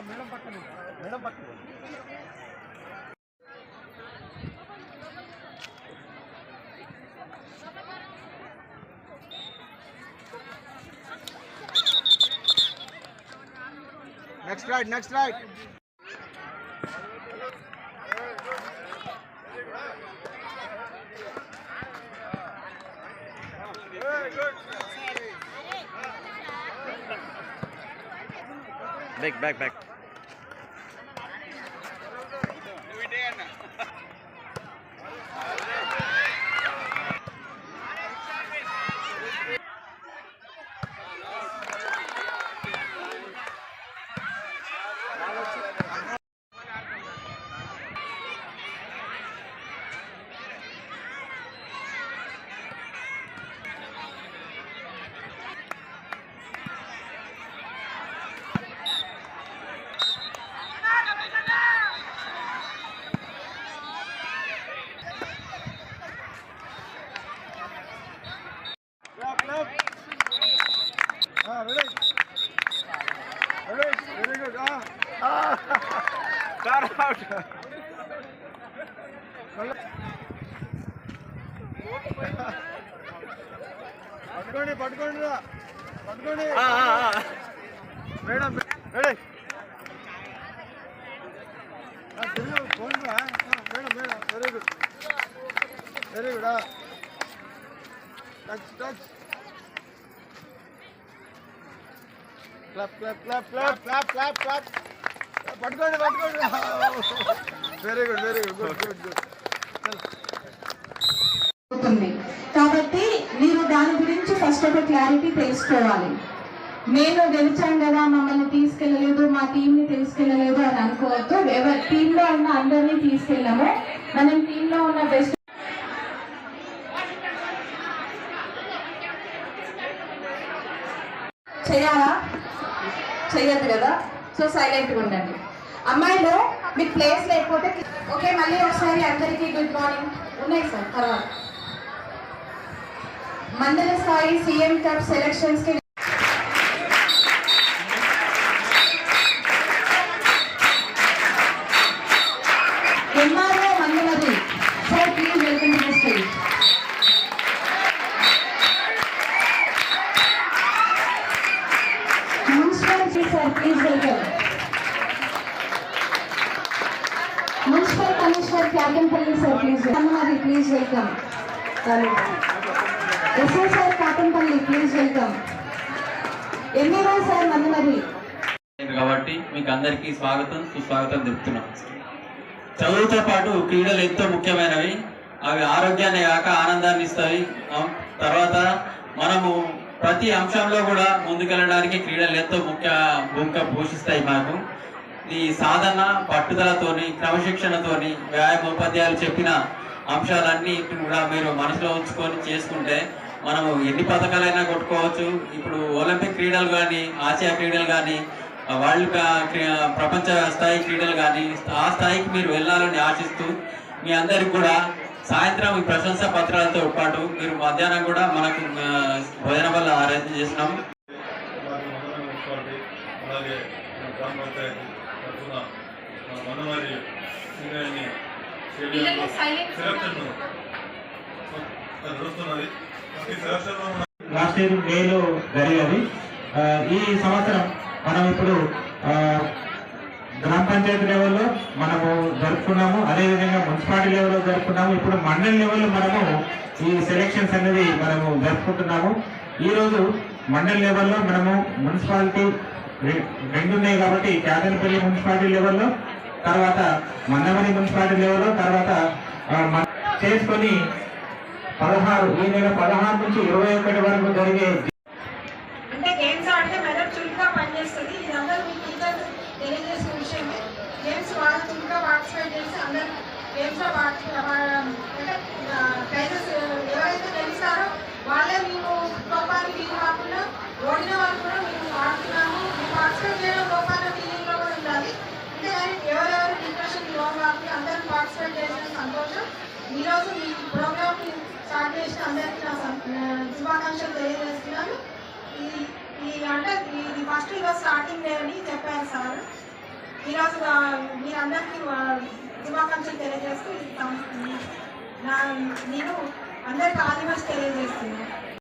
Madam పక్కన Next right. Back. Very good. Car out. పట్టుకోండి madam ready madam very good touch clap పట్టుకోండి very good కాబట్టి మీరు దాని గురించి ఫస్ట్ ఒక క్లారిటీ తెలుసుకోవాలి. నేను గెలిచాను కదా, మమ్మల్ని తీసుకెళ్ళలేదు, మా టీంని తీసుకెళ్ళలేదు అని అనుకోవద్దు. ఎవరి టీంలో ఉన్న అందరినీ తీసుకెళ్ళాము. మనం టీంలో ఉన్న బెస్ట్ చెయ్యద్దు కదా, సో సైలెంట్గా ఉండండి. అమ్మాయిలో మీకు ప్లేస్ లేకపోతే ఓకే. మళ్ళీ ఒకసారి అందరికీ గుడ్ మార్నింగ్. ఉన్నాయి సార్. తర్వాత మండల స్థాయి సీఎం కప్ సెలక్షన్స్ కి ఎంఆర్ఓ మండలది sir, please welcome to the stage. Municipality sir, please welcome. Municipal commissioner Katampalli sir, please welcome. SI sir Katampalli, please welcome. MEO sir Madhumari. కాబట్టి మీకు అందరికీ సుస్వాగతం చెప్తున్నాం. చదువుతో పాటు క్రీడలు ఎంతో ముఖ్యమైనవి. అవి ఆరోగ్యాన్ని కాక ఆనందాన్ని ఇస్తాయి. తర్వాత మనము ప్రతి అంశంలో కూడా ముందుకెళ్ళడానికి క్రీడలు ఎంతో ముఖ్య భూమిక పోషిస్తాయి. మనకు ఈ సాధన పట్టుదలతోని క్రమశిక్షణతోని వ్యాయామోపాధ్యాయులు చెప్పిన అంశాలన్నీ కూడా మీరు మనసులో ఉంచుకొని చేసుకుంటే మనము ఎన్ని పథకాలైనా కొట్టుకోవచ్చు. ఇప్పుడు ఒలింపిక్ క్రీడలు కానీ, ఆసియా క్రీడలు కానీ, వరల్డ్ ప్రపంచ స్థాయి క్రీడలు కానీ ఆ స్థాయికి మీరు వెళ్ళాలని ఆశిస్తూ మీ అందరికి కూడా సాయంత్రం ఈ ప్రశంసా పత్రాలతో పాటు మీరు మధ్యాహ్నం కూడా మనకు భోజన వల్ల అరేంజ్ చేసినాము. లాస్ట్ ఇయర్ మేలో జరిగేది. ఈ సంవత్సరం మనం ఇప్పుడు గ్రామ పంచాయతీ లెవెల్లో మనము జరుపుకున్నాము. అదేవిధంగా మున్సిపాలిటీ లెవెల్లో జరుపుకున్నాము. ఇప్పుడు మండల లెవెల్లో మనము ఈ సెలక్షన్స్ అనేది మనము జరుపుకుంటున్నాము. ఈరోజు మండల లెవెల్లో మనము మున్సిపాలిటీ రెండు ఉన్నాయి కాబట్టి క్యాటన్పల్లి మున్సిపాలిటీ లెవెల్లో, తర్వాత మందమరి మున్సిపాలిటీ లెవెల్లో, తర్వాత చేసుకొని 16 ఈ నెల 16 నుంచి 21 వరకు జరిగే అంటే గేమ్స్ ఆడితే మెదడు చురుగ్గా పనిచేస్తుంది. ఇది అందరూ మీకు తెలియజేసిన విషయమే. గేమ్స్ వాళ్ళు చురుగ్గా పార్టిసిపేట్ చేసి అందరూ గేమ్స్లో అంటే ప్రైజెస్ ఎవరైతే గెలుస్తారో వాళ్ళే మీకు లోపాన్ని ఫీల్ కాకుండా ఓడిన వాళ్ళు కూడా మేము ఆడుతున్నాము, మేము పార్టిసిపేట్ చేయడం లోపాల ఫీలింగ్లో కూడా ఉండాలి. అంతేగాని ఎవరెవరు డిప్రెషన్ లోన్ కాకుండా అందరూ పార్టిసిపేట్ చేసిన సంతోషం. ఈరోజు ఈ ప్రోగ్రామ్ స్టార్ట్ చేసిన అందరికీ నా శుభాకాంక్షలు తెలియజేస్తున్నాను. అంటే ఇది ఫస్ట్ ఈరోజు స్టార్టింగ్ డే అని చెప్పారు సార్. ఈరోజు మీరందరికీ శుభాకాంక్షలు తెలియజేస్తూ నేను అందరికీ ఆదివాసి తెలియజేస్తున్నాను.